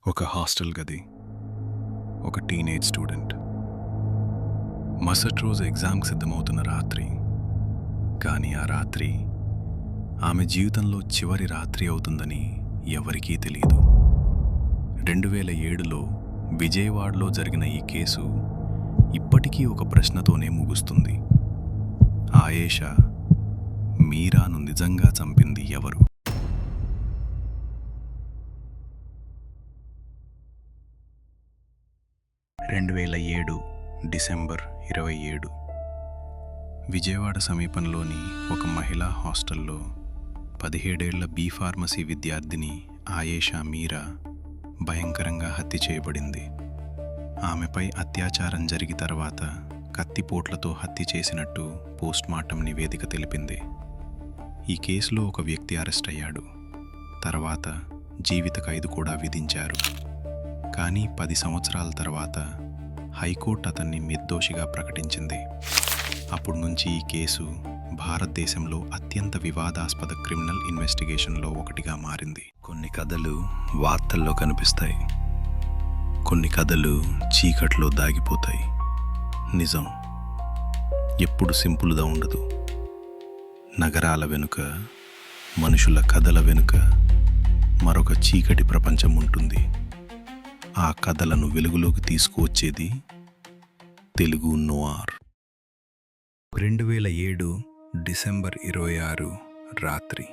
ఒక హాస్టల్ గది, ఒక టీనేజ్ స్టూడెంట్. మరుసటి రోజు ఎగ్జామ్కి సిద్ధమవుతున్న రాత్రి. కానీ ఆ రాత్రి ఆమె జీవితంలో చివరి రాత్రి అవుతుందని ఎవరికీ తెలియదు. 2007లో విజయవాడలో జరిగిన ఈ కేసు ఇప్పటికీ ఒక ప్రశ్నతోనే ముగుస్తుంది. ఆయేషా మీరాను నిజంగా చంపింది ఎవరు? డిసెంబర్ 27 విజయవాడ సమీపంలోని ఒక మహిళా హాస్టల్లో 17 ఏళ్ల బి ఫార్మసీ విద్యార్థిని ఆయేషా మీరా భయంకరంగా హత్య చేయబడింది. ఆమెపై అత్యాచారం జరిగి తర్వాత కత్తిపోట్లతో హత్య చేసినట్టు పోస్ట్మార్టం నివేదిక తెలిపింది. ఈ కేసులో ఒక వ్యక్తి అరెస్ట్ అయ్యాడు. తర్వాత జీవిత ఖైదు కూడా విధించారు. కానీ 10 సంవత్సరాల తర్వాత హైకోర్టు అతన్ని నిర్దోషిగా ప్రకటించింది. అప్పటి నుంచి ఈ కేసు భారతదేశంలో అత్యంత వివాదాస్పద క్రిమినల్ ఇన్వెస్టిగేషన్లో ఒకటిగా మారింది. కొన్ని కథలు వార్తల్లో కనిపిస్తాయి, కొన్ని కథలు చీకట్లో దాగిపోతాయి. నిజం ఎప్పుడు సింపుల్గా ఉండదు. నగరాల వెనుక, మనుషుల కథల వెనుక మరొక చీకటి ప్రపంచం ఉంటుంది. ఆ కథలను వెలుగులోకి తీసుకువచ్చేది తెలుగు నోవార్. 2007 డిసెంబర్ 26 రాత్రి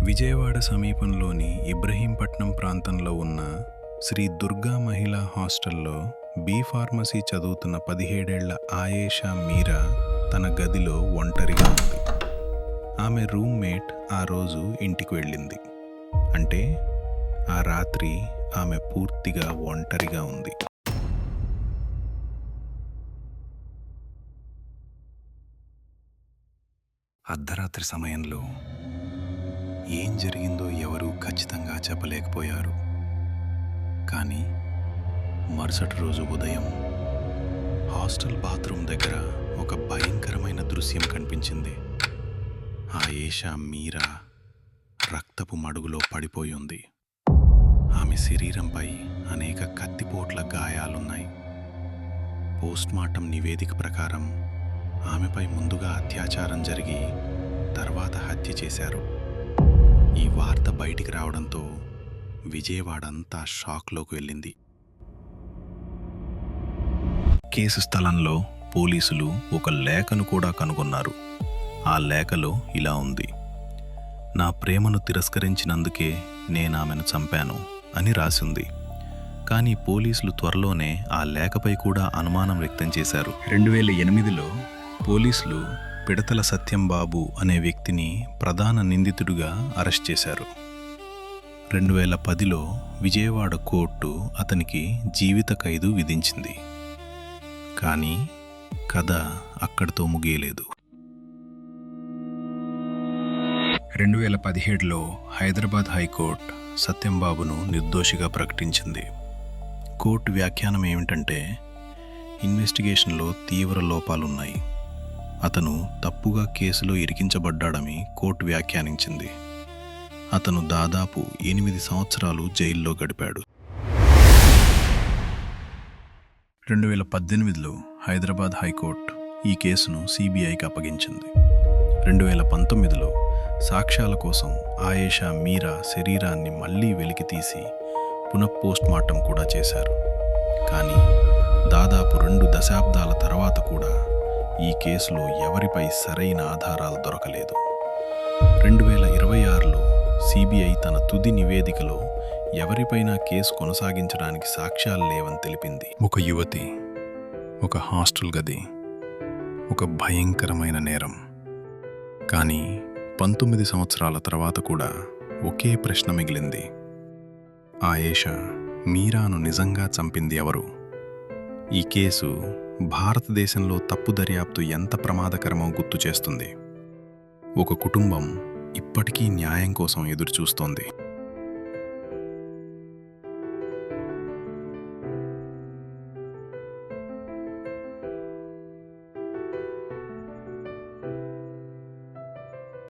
విజయవాడ సమీపంలోని ఇబ్రహీంపట్నం ప్రాంతంలో ఉన్న శ్రీ దుర్గా మహిళా హాస్టల్లో బి ఫార్మసీ చదువుతున్న 17 ఏళ్ల ఆయేషా మీరా తన గదిలో ఒంటరిగా ఉంది. ఆమె రూమ్మేట్ ఆ రోజు ఇంటికి వెళ్ళింది. అంటే ఆ రాత్రి ఆమె పూర్తిగా ఒంటరిగా ఉంది. అర్ధరాత్రి సమయంలో ఏం జరిగిందో ఎవరూ ఖచ్చితంగా చెప్పలేకపోయారు. కానీ మరుసటి రోజు ఉదయం హాస్టల్ బాత్రూమ్ దగ్గర ఒక భయంకరమైన దృశ్యం కనిపించింది. ఆయేషా మీరా రక్తపు మడుగులో పడిపోయి ఉంది. ఆమె శరీరంపై అనేక కత్తిపోట్ల గాయాలున్నాయి. పోస్ట్మార్టం నివేదిక ప్రకారం ఆమెపై ముందుగా అత్యాచారం జరిగి తర్వాత హత్య చేశారు. ఈ వార్త బయటికి రావడంతో విజయవాడంతా షాక్లోకి వెళ్ళింది. కేసు స్థలంలో పోలీసులు ఒక లేఖను కూడా కనుగొన్నారు. ఆ లేఖలో ఇలా ఉంది: నా ప్రేమను తిరస్కరించినందుకే నేనామెను చంపాను అని రాసింది. కానీ పోలీసులు త్వరలోనే ఆ లేఖపై కూడా అనుమానం వ్యక్తం చేశారు. 2008లో పోలీసులు పిడతల సత్యంబాబు అనే వ్యక్తిని ప్రధాన నిందితుడిగా అరెస్ట్ చేశారు. 2010లో విజయవాడ కోర్టు అతనికి జీవిత ఖైదు విధించింది. కానీ కథ అక్కడితో ముగియలేదు. 2017లో హైదరాబాద్ హైకోర్టు సత్యంబాబును నిర్దోషిగా ప్రకటించింది. కోర్టు వ్యాఖ్యానం ఏమిటంటే, ఇన్వెస్టిగేషన్లో తీవ్ర లోపాలున్నాయి. అతను తప్పుగా కేసులో ఇరికించబడ్డాడని కోర్టు వ్యాఖ్యానించింది. అతను దాదాపు 8 సంవత్సరాలు జైల్లో గడిపాడు. 2018లో హైదరాబాద్ హైకోర్టు ఈ కేసును సిబిఐకి అప్పగించింది. 2019లో సాక్ష్యాల కోసం ఆయేషా మీరా శరీరాన్ని మళ్లీ వెలికితీసి పునఃపోస్ట్మార్టం కూడా చేశారు. కానీ దాదాపు 2 దశాబ్దాల తర్వాత కూడా ఈ కేసులో ఎవరిపై సరైన ఆధారాలు దొరకలేదు. 2026లో సిబిఐ తన తుది నివేదికలో ఎవరిపైనా కేసు కొనసాగించడానికి సాక్ష్యాలు లేవని తెలిపింది. ఒక యువతి, ఒక హాస్టల్ గది, ఒక భయంకరమైన నేరం. కానీ 19 సంవత్సరాల తర్వాత కూడా ఒకే ప్రశ్న మిగిలింది: ఆయేషా మీరాను నిజంగా చంపింది ఎవరు? ఈ కేసు భారతదేశంలో తప్పు దర్యాప్తు ఎంత ప్రమాదకరమో గుర్తు చేస్తుంది. ఒక కుటుంబం ఇప్పటికీ న్యాయం కోసం ఎదురుచూస్తోంది.